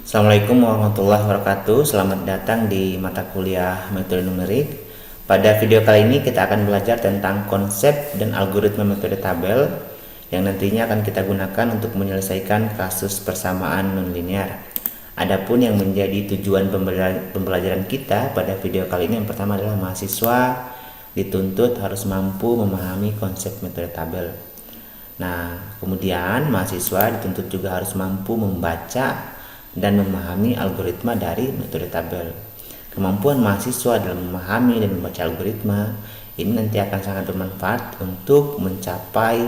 Assalamualaikum warahmatullahi wabarakatuh. Selamat datang di mata kuliah metode numerik. Pada video kali ini kita akan belajar tentang konsep dan algoritma metode tabel yang nantinya akan kita gunakan untuk menyelesaikan kasus persamaan nonlinear. Adapun yang menjadi tujuan pembelajaran kita pada video kali ini, yang pertama adalah mahasiswa dituntut harus mampu memahami konsep metode tabel. Nah, kemudian mahasiswa dituntut juga harus mampu membaca dan memahami algoritma dari metode tabel. Kemampuan mahasiswa dalam memahami dan membaca algoritma ini nanti akan sangat bermanfaat untuk mencapai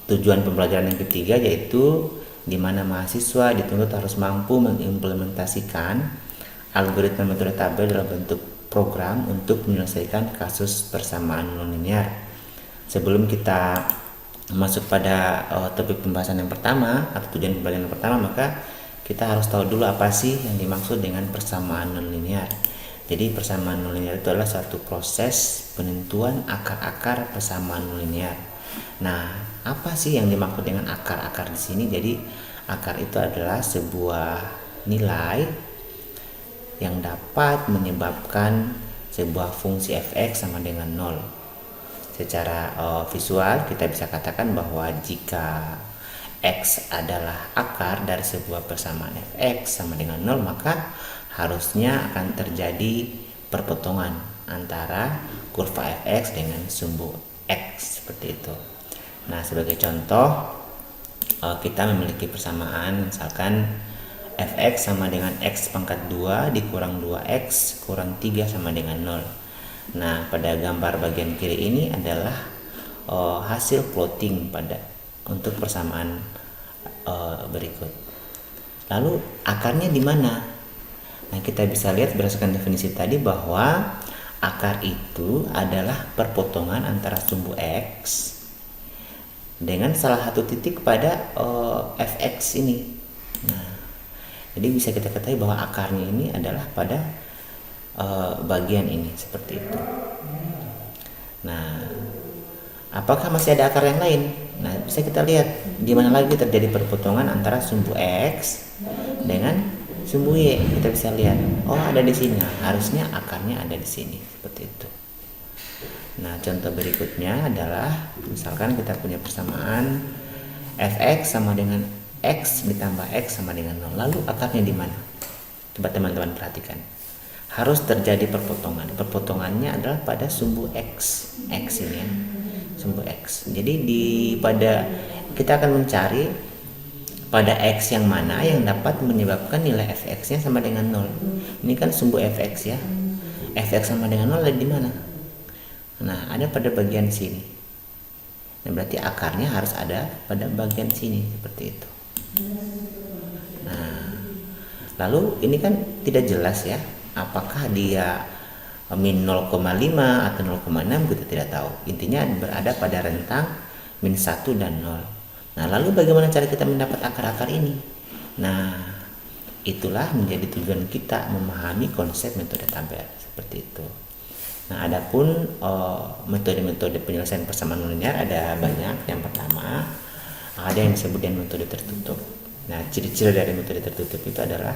tujuan pembelajaran yang ketiga, yaitu di mana mahasiswa dituntut harus mampu mengimplementasikan algoritma metode tabel dalam bentuk program untuk menyelesaikan kasus persamaan nonlinear. Sebelum kita masuk pada topik pembahasan yang pertama atau tujuan pembelajaran yang pertama, maka kita harus tahu dulu apa sih yang dimaksud dengan persamaan nonlinear. Jadi persamaan nonlinear itu adalah suatu proses penentuan akar-akar persamaan nonlinear. Nah, apa sih yang dimaksud dengan akar-akar di sini? Jadi akar itu adalah sebuah nilai yang dapat menyebabkan sebuah fungsi f(x) sama dengan 0. Secara visual kita bisa katakan bahwa jika x adalah akar dari sebuah persamaan f(x) sama dengan 0, maka harusnya akan terjadi perpotongan antara kurva f(x) dengan sumbu x, seperti itu. Nah, sebagai contoh kita memiliki persamaan, misalkan f(x) sama dengan x pangkat 2 dikurang 2x kurang 3 sama dengan 0. Nah, pada gambar bagian kiri ini adalah hasil plotting untuk persamaan berikut. Lalu akarnya di mana? Nah, kita bisa lihat berdasarkan definisi tadi bahwa akar itu adalah perpotongan antara sumbu x dengan salah satu titik pada f(x) ini. Nah, jadi bisa kita ketahui bahwa akarnya ini adalah pada bagian ini, seperti itu. Nah, apakah masih ada akar yang lain? Nah, bisa kita lihat di mana lagi terjadi perpotongan antara sumbu x dengan sumbu y. Kita bisa lihat, oh ada di sini. Nah, harusnya akarnya ada di sini, seperti itu. Nah, contoh berikutnya adalah misalkan kita punya persamaan f(x) sama dengan x ditambah x sama dengan 0. Lalu akarnya di mana? Coba teman-teman perhatikan. Harus terjadi perpotongan. Perpotongannya adalah pada sumbu x ini ya, sumbu x. Jadi kita akan mencari pada x yang mana yang dapat menyebabkan nilai f(x) nya sama dengan 0. Ini kan sumbu f(x) ya. f(x) sama dengan 0 ada di mana? Nah, ada pada bagian sini. Nah, berarti akarnya harus ada pada bagian sini, seperti itu. Nah, lalu ini kan tidak jelas ya, apakah dia min 0,5 atau 0,6, kita tidak tahu. Intinya berada pada rentang min 1 dan 0. Nah, lalu bagaimana cara kita mendapat akar-akar ini? Nah, itulah menjadi tujuan kita memahami konsep metode tabel, seperti itu. Nah, adapun metode-metode penyelesaian persamaan nonlinear ada banyak. Yang pertama, ada yang disebut dengan metode tertutup. Nah, ciri-ciri dari metode tertutup itu adalah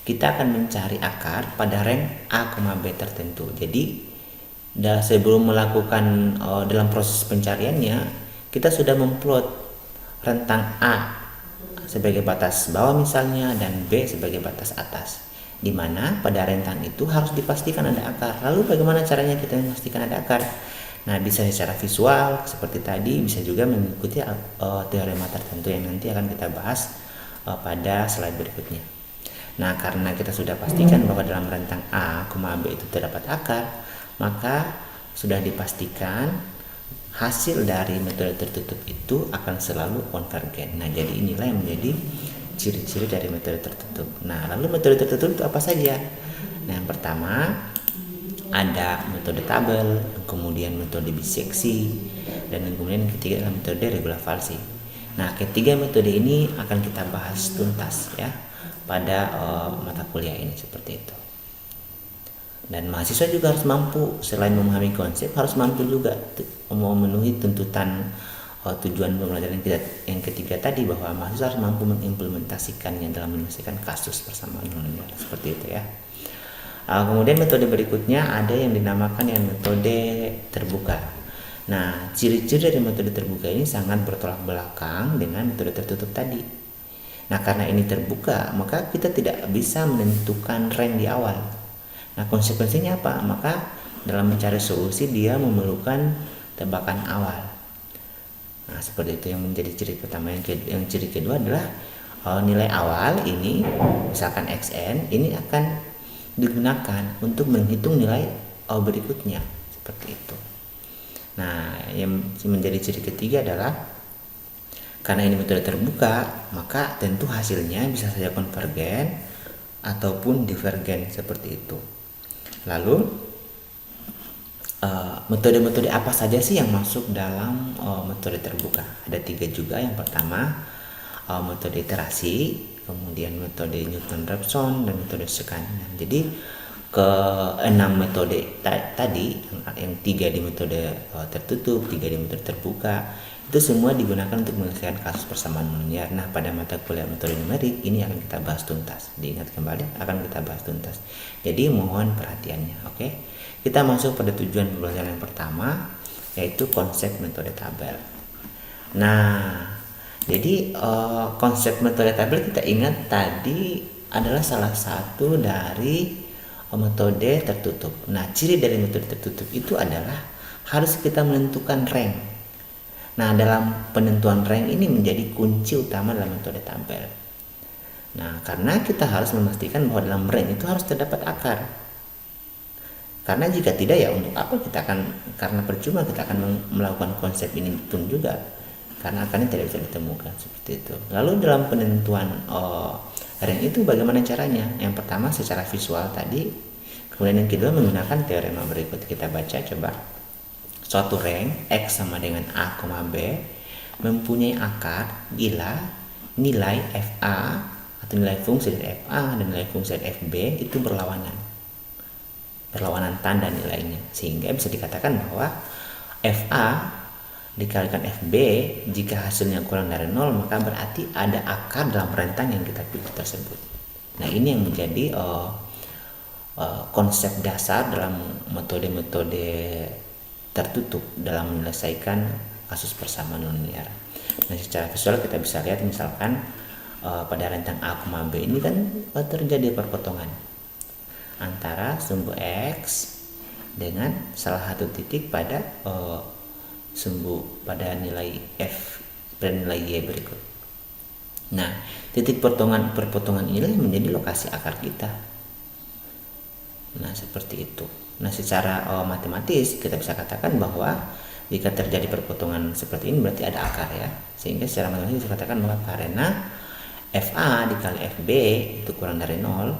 kita akan mencari akar pada rank A, B tertentu. Jadi sebelum melakukan dalam proses pencariannya, kita sudah memplot rentang A sebagai batas bawah misalnya dan B sebagai batas atas, di mana pada rentang itu harus dipastikan ada akar. Lalu bagaimana caranya kita memastikan ada akar? Nah, bisa secara visual seperti tadi, bisa juga mengikuti teorema tertentu yang nanti akan kita bahas pada slide berikutnya. Nah, karena kita sudah pastikan bahwa dalam rentang A, B itu terdapat akar, maka sudah dipastikan hasil dari metode tertutup itu akan selalu konvergen. Nah, jadi inilah yang menjadi ciri-ciri dari metode tertutup. Nah, lalu metode tertutup itu apa saja? Nah, yang pertama ada metode tabel, kemudian metode biseksi, dan kemudian yang ketiga adalah metode regulavalsi. Nah, ketiga metode ini akan kita bahas tuntas ya pada mata kuliah ini, seperti itu. Dan mahasiswa juga harus mampu, selain memahami konsep, harus mampu juga memenuhi tuntutan tujuan pembelajaran yang ketiga tadi, bahwa mahasiswa harus mampu mengimplementasikannya dalam menyelesaikan kasus persamaan nilai seperti itu ya. Kemudian metode berikutnya ada yang dinamakan yang metode terbuka. Nah, ciri-ciri dari metode terbuka ini sangat bertolak belakang dengan metode tertutup tadi. Nah, karena ini terbuka, maka kita tidak bisa menentukan rank di awal. Nah, konsekuensinya apa? Maka dalam mencari solusi dia memerlukan tebakan awal. Nah, seperti itu yang menjadi ciri pertama. Yang ciri kedua adalah nilai awal ini, misalkan xn, ini akan digunakan untuk menghitung nilai berikutnya, seperti itu. Nah, yang menjadi ciri ketiga adalah karena ini metode terbuka, maka tentu hasilnya bisa saja konvergen ataupun divergen, seperti itu. Lalu metode-metode apa saja sih yang masuk dalam metode terbuka? Ada 3 juga. Yang pertama metode iterasi, kemudian metode Newton-Raphson, dan metode Schuon. Jadi ke-6 metode tadi, yang 3 di metode tertutup, 3 di metode terbuka, itu semua digunakan untuk menyelesaikan kasus persamaan nonlinear. Nah, pada mata kuliah metode numerik ini akan kita bahas tuntas. Diingat kembali, akan kita bahas tuntas. Jadi mohon perhatiannya, oke? Kita masuk pada tujuan pembelajaran yang pertama, yaitu konsep metode tabel. Nah, jadi konsep metode tabel kita ingat tadi adalah salah satu dari metode tertutup. Nah, ciri dari metode tertutup itu adalah harus kita menentukan rank. Nah, dalam penentuan rank ini menjadi kunci utama dalam metode tabel. Nah, karena kita harus memastikan bahwa dalam rank itu harus terdapat akar. Karena jika tidak, ya untuk apa kita akan, karena percuma kita akan melakukan konsep ini pun juga, karena akarnya tidak bisa ditemukan, seperti itu. Lalu dalam penentuan rank itu bagaimana caranya? Yang pertama secara visual tadi, kemudian yang kedua menggunakan teorema berikut. Kita baca coba. Suatu rank X sama dengan A, B mempunyai akar bila nilai FA atau nilai fungsi dari FA dan nilai fungsi dari FB itu berlawanan tanda nilainya, sehingga bisa dikatakan bahwa FA dikalikan FB jika hasilnya kurang dari 0, maka berarti ada akar dalam rentang yang kita pilih tersebut. Nah, ini yang menjadi konsep dasar dalam metode-metode tertutup dalam menyelesaikan kasus persamaan nonlinear. Nah, secara visual kita bisa lihat misalkan pada rentang A, B ini kan terjadi perpotongan antara sumbu X dengan salah satu titik pada sumbu pada nilai F dan nilai Y berikut. Nah, titik perpotongan inilah yang menjadi lokasi akar kita. Nah, seperti itu. Nah, secara matematis kita bisa katakan bahwa jika terjadi perpotongan seperti ini berarti ada akar ya. Sehingga secara matematis bisa katakan bahwa karena FA dikali FB itu kurang dari 0,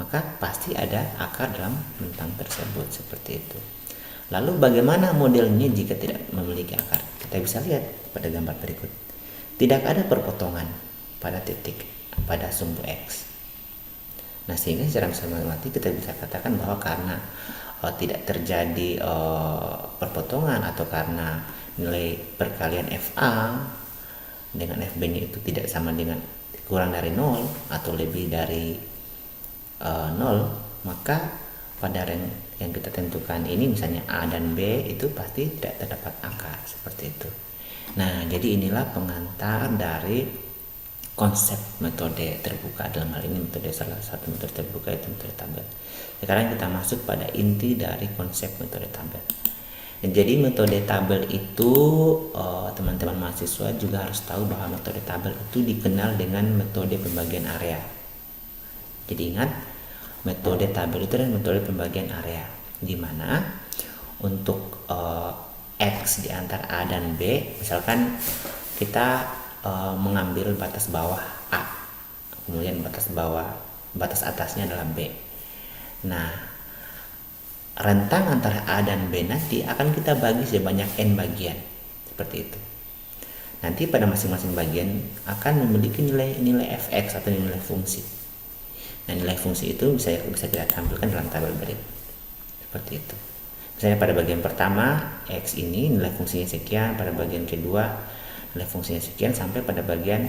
maka pasti ada akar dalam rentang tersebut, seperti itu. Lalu bagaimana modelnya jika tidak memiliki akar? Kita bisa lihat pada gambar berikut. Tidak ada perpotongan pada titik pada sumbu X. Nah, sehingga secara matematis kita bisa katakan bahwa karena tidak terjadi perpotongan atau karena nilai perkalian FA dengan FB-nya itu tidak sama dengan kurang dari 0 atau lebih dari 0, maka pada rank yang kita tentukan ini misalnya A dan B itu pasti tidak terdapat akar, seperti itu. Nah, jadi inilah pengantar dari konsep metode terbuka. Dalam hal ini metode salah satu metode terbuka itu metode tabel. Sekarang kita masuk pada inti dari konsep metode tabel. Jadi metode tabel itu teman-teman mahasiswa juga harus tahu bahwa metode tabel itu dikenal dengan metode pembagian area. Jadi ingat, metode tabel itu adalah metode pembagian area, di mana untuk X di antara A dan B, misalkan kita mengambil batas bawah A, kemudian batas atasnya adalah B. Nah, rentang antara A dan B nanti akan kita bagi sebanyak N bagian, seperti itu. Nanti pada masing-masing bagian akan memiliki nilai fx atau nilai fungsi. Nah, nilai fungsi itu bisa kita tampilkan dalam tabel berikut, seperti itu. Misalnya pada bagian pertama X ini nilai fungsinya sekian, pada bagian kedua nilai fungsinya sekian, sampai pada bagian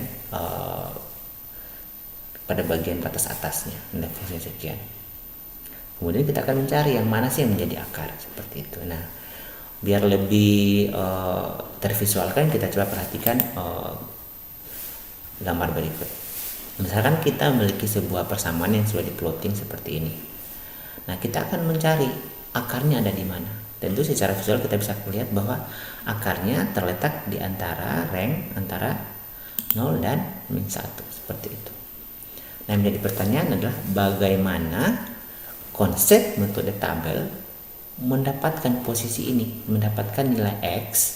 batas atasnya nilai fungsinya sekian. Kemudian kita akan mencari yang mana sih yang menjadi akar, seperti itu. Nah, biar lebih tervisualkan, kita coba perhatikan gambar berikut. Misalkan kita memiliki sebuah persamaan yang sudah di-plotting seperti ini. Nah, kita akan mencari akarnya ada di mana. Tentu secara visual kita bisa melihat bahwa akarnya terletak di antara rank antara 0 dan -1, seperti itu. Nah, yang menjadi pertanyaan adalah bagaimana konsep metode tabel mendapatkan posisi ini, mendapatkan nilai X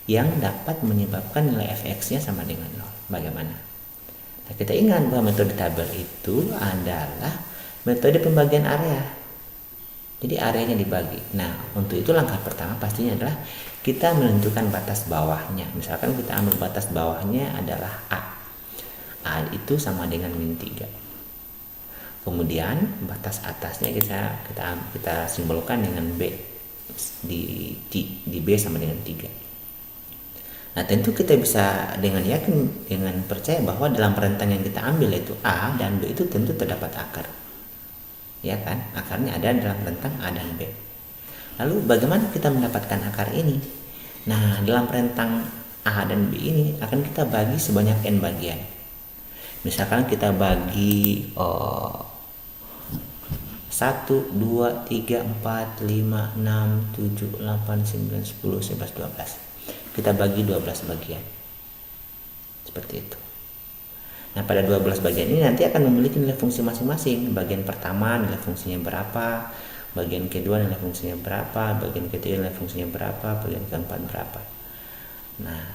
yang dapat menyebabkan nilai fx-nya sama dengan 0. Bagaimana? Nah, kita ingat bahwa metode tabel itu adalah metode pembagian area. Jadi areanya dibagi. Nah, untuk itu langkah pertama pastinya adalah kita menentukan batas bawahnya. Misalkan kita ambil batas bawahnya adalah A. A itu sama dengan -3. Kemudian batas atasnya kita simbolkan dengan B. Di B sama dengan 3. Nah, tentu kita bisa dengan yakin, dengan percaya bahwa dalam rentang yang kita ambil yaitu A dan B itu tentu terdapat akar. Ya kan, akarnya ada dalam rentang A dan B. Lalu bagaimana kita mendapatkan akar ini? Nah, dalam rentang A dan B ini akan kita bagi sebanyak n bagian. Misalkan kita bagi 1, 2, 3, 4, 5, 6, 7, 8, 9, 10, 11, 12. Kita bagi 12 bagian. Seperti itu. Nah, pada 12 bagian ini nanti akan memiliki nilai fungsi masing-masing. Bagian pertama nilai fungsinya berapa, bagian kedua nilai fungsinya berapa, bagian ketiga nilai fungsinya berapa, bagian keempat berapa. Nah,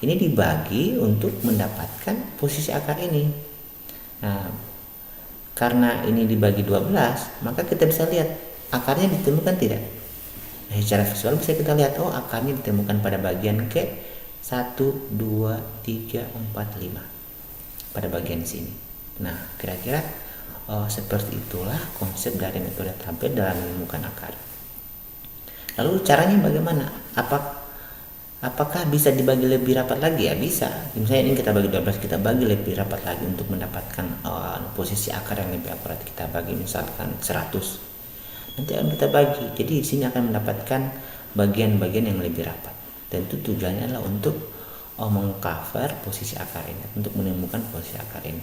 ini dibagi untuk mendapatkan posisi akar ini. Nah, karena ini dibagi 12, maka kita bisa lihat akarnya ditemukan tidak. Nah, secara visual bisa kita lihat, oh, akarnya ditemukan pada bagian ke 1, 2, 3, 4, 5. Pada bagian sini. Nah, kira-kira seperti itulah konsep dari metode tabel dalam menemukan akar. Lalu caranya bagaimana? Apakah bisa dibagi lebih rapat lagi? Ya bisa. Misalnya ini kita bagi 12, kita bagi lebih rapat lagi untuk mendapatkan posisi akar yang lebih akurat. Kita bagi misalkan 100. Nanti akan kita bagi. Jadi di sini akan mendapatkan bagian-bagian yang lebih rapat. Tentu tujuannya adalah untuk mengcover posisi akar ini, untuk menemukan posisi akar ini.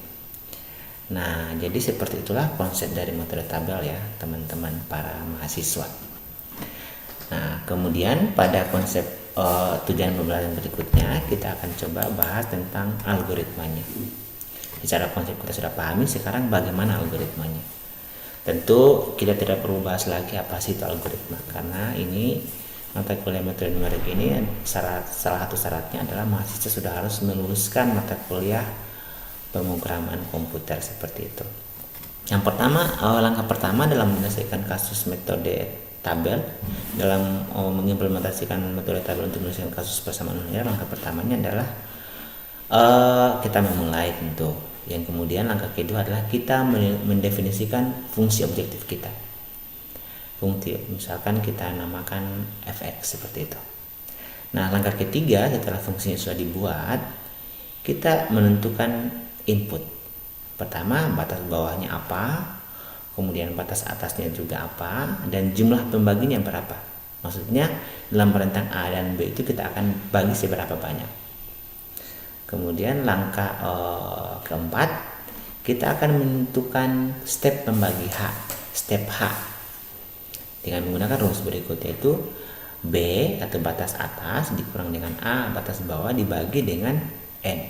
Nah, jadi seperti itulah konsep dari metode tabel ya, teman-teman para mahasiswa. Nah, kemudian pada konsep tujuan pembelajaran berikutnya kita akan coba bahas tentang algoritmanya. Secara konsep kita sudah pahami, sekarang bagaimana algoritmanya. Tentu kita tidak perlu bahas lagi apa sih itu algoritma, karena ini mata kuliah metode numerik ini salah satu syaratnya adalah mahasiswa sudah harus meluluskan mata kuliah pemrograman komputer seperti itu. Yang pertama, langkah pertama dalam menyelesaikan kasus metode tabel, dalam mengimplementasikan metode tabel untuk menyelesaikan kasus persamaan linear, langkah pertamanya adalah kita memulai tentu. Yang kemudian langkah kedua adalah kita mendefinisikan fungsi objektif kita. Fungsi, misalkan kita namakan fx seperti itu. Nah, langkah ketiga setelah fungsinya sudah dibuat, kita menentukan input. Pertama, batas bawahnya apa, kemudian batas atasnya juga apa, dan jumlah pembaginya berapa. Maksudnya dalam rentang A dan B itu kita akan bagi seberapa banyak. Kemudian langkah keempat, kita akan menentukan step pembagi step H. Dengan menggunakan rumus berikut, yaitu B atau batas atas dikurang dengan A batas bawah dibagi dengan N.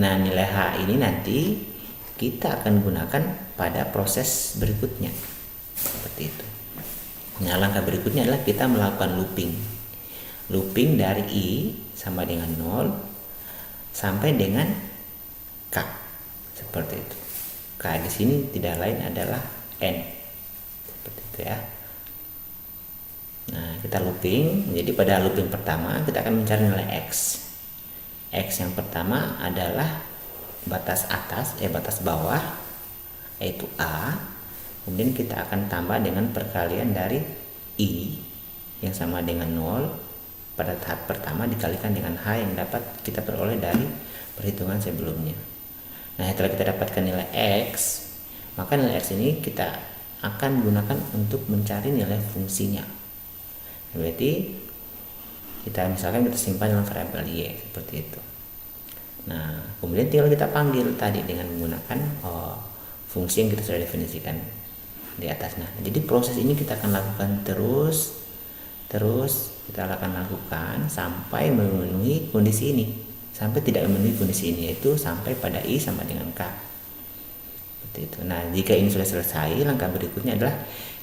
Nah, nilai H ini nanti kita akan gunakan pada proses berikutnya. Seperti itu. Nah, langkah berikutnya adalah kita melakukan looping. Looping dari I sama dengan 0 sampai dengan K. Seperti itu. K di sini tidak lain adalah N. Seperti itu ya. Nah, kita looping. Jadi pada looping pertama kita akan mencari nilai X. X yang pertama adalah batas atas, batas bawah, yaitu A. Kemudian kita akan tambah dengan perkalian dari I yang sama dengan 0 pada tahap pertama dikalikan dengan H yang dapat kita peroleh dari perhitungan sebelumnya. Nah, setelah kita dapatkan nilai X, maka nilai X ini kita akan gunakan untuk mencari nilai fungsinya. Berarti kita misalkan kita simpan dalam variabel Y seperti itu. Nah, kemudian tinggal kita panggil tadi dengan menggunakan fungsi yang kita sudah definisikan di atas. Nah, jadi proses ini kita akan lakukan terus kita akan lakukan sampai memenuhi kondisi ini, sampai tidak memenuhi kondisi ini, yaitu sampai pada I sama dengan K. Seperti itu. Nah, jika ini sudah selesai, langkah berikutnya adalah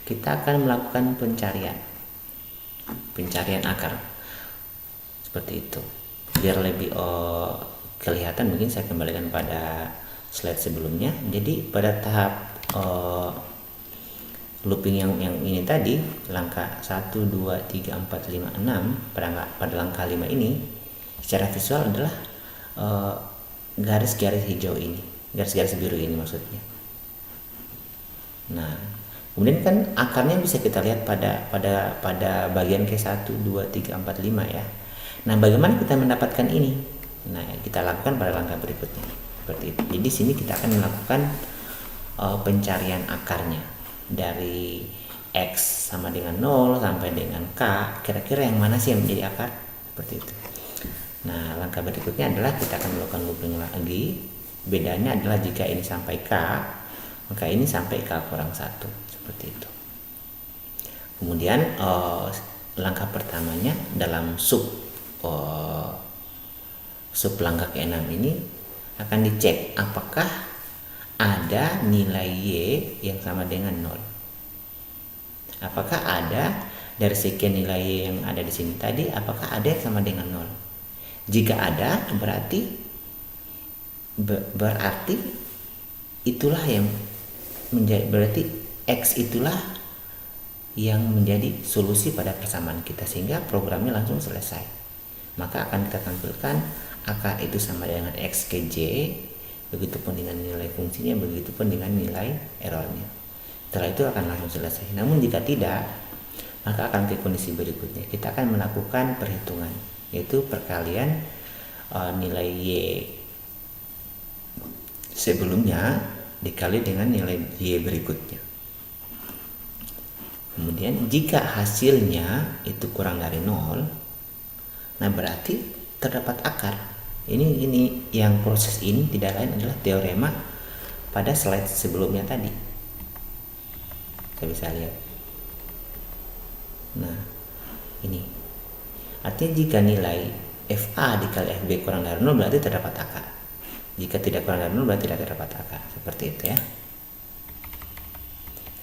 kita akan melakukan pencarian akar seperti itu. Biar lebih kelihatan, mungkin saya kembalikan pada slide sebelumnya. Jadi pada tahap looping yang ini tadi, langkah 1, 2, 3, 4, 5, 6, pada langkah 5 ini secara visual adalah garis-garis hijau ini, garis-garis biru ini maksudnya. Nah, kemudian kan akarnya bisa kita lihat pada bagian K1, 2, 3, 4, 5 ya. Nah, bagaimana kita mendapatkan ini? Nah, kita lakukan pada langkah berikutnya seperti itu. Jadi sini kita akan melakukan pencarian akarnya dari X sama dengan 0 sampai dengan K. Kira-kira yang mana sih yang menjadi akar? Seperti itu. Nah, langkah berikutnya adalah kita akan melakukan looping lagi. Bedanya adalah jika ini sampai K, maka ini sampai K kurang 1 seperti itu. Kemudian langkah pertamanya dalam sub langkah ke-6 ini akan dicek apakah ada nilai Y yang sama dengan 0. Apakah ada dari sekian nilai Y yang ada di sini tadi, apakah ada yang sama dengan 0? Jika ada, berarti itulah yang menjadi, berarti X itulah yang menjadi solusi pada persamaan kita, sehingga programnya langsung selesai. Maka akan kita tampilkan akar itu sama dengan X ke J, begitupun dengan nilai fungsinya, begitupun dengan nilai errornya. Setelah itu akan langsung selesai. Namun jika tidak, maka akan ke kondisi berikutnya. Kita akan melakukan perhitungan, yaitu perkalian nilai Y sebelumnya dikali dengan nilai Y berikutnya. Kemudian jika hasilnya itu kurang dari 0, nah berarti terdapat akar. Ini yang proses ini tidak lain adalah teorema pada slide sebelumnya tadi. Kita bisa lihat. Nah, ini artinya jika nilai FA dikali FB kurang dari 0 berarti terdapat akar. Jika tidak kurang dari 0 berarti tidak terdapat akar. Seperti itu ya.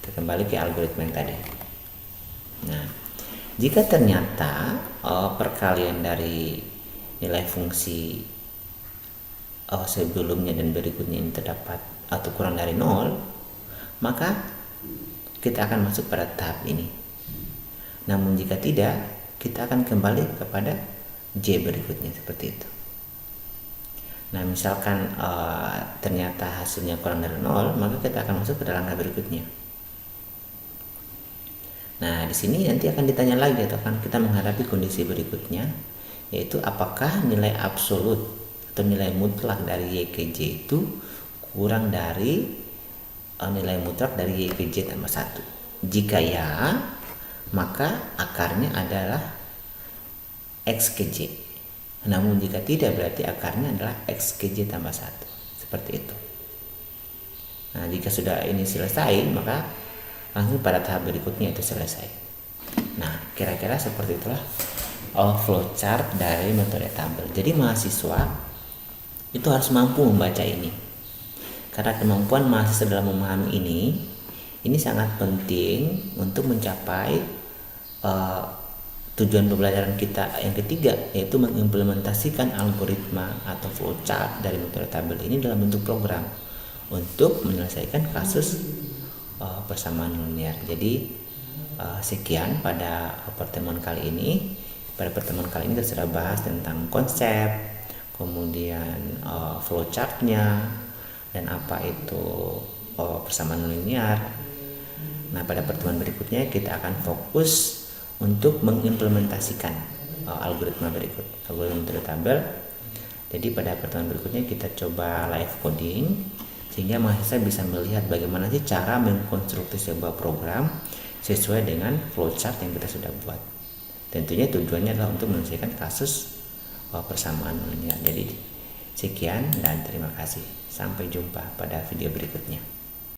Kita kembali ke algoritma yang tadi. Nah, jika ternyata perkalian dari nilai fungsi sebelumnya dan berikutnya ini terdapat atau kurang dari 0, maka kita akan masuk pada tahap ini. Namun jika tidak, kita akan kembali kepada J berikutnya seperti itu. Nah, misalkan ternyata hasilnya kurang dari 0, maka kita akan masuk ke langkah berikutnya. Nah, di sini nanti akan ditanya lagi atau akan kita menghadapi kondisi berikutnya, yaitu apakah nilai absolut atau nilai mutlak dari Y ke J itu kurang dari nilai mutlak dari Y ke J tambah 1. Jika ya, maka akarnya adalah X ke J. Namun jika tidak, berarti akarnya adalah X ke J tambah 1. Seperti itu. Nah, jika sudah ini selesai, maka langsung pada tahap berikutnya itu selesai. Nah, kira-kira seperti itulah flowchart dari metode tabel. Jadi mahasiswa itu harus mampu membaca ini, karena kemampuan mahasiswa dalam memahami ini sangat penting untuk mencapai tujuan pembelajaran kita yang ketiga, yaitu mengimplementasikan algoritma atau flowchart dari metode tabel ini dalam bentuk program untuk menyelesaikan kasus persamaan linear. Jadi sekian pada pertemuan kali ini. Pada pertemuan kali ini kita sudah bahas tentang konsep, kemudian flowchartnya, dan apa itu persamaan linear. Nah, pada pertemuan berikutnya kita akan fokus untuk mengimplementasikan algoritma berikut, algoritma metode tabel. Jadi pada pertemuan berikutnya kita coba live coding sehingga mahasiswa bisa melihat bagaimana sih cara mengkonstruksi sebuah program sesuai dengan flowchart yang kita sudah buat. Tentunya tujuannya adalah untuk menyelesaikan kasus persamaan linear. Jadi sekian dan terima kasih. Sampai jumpa pada video berikutnya.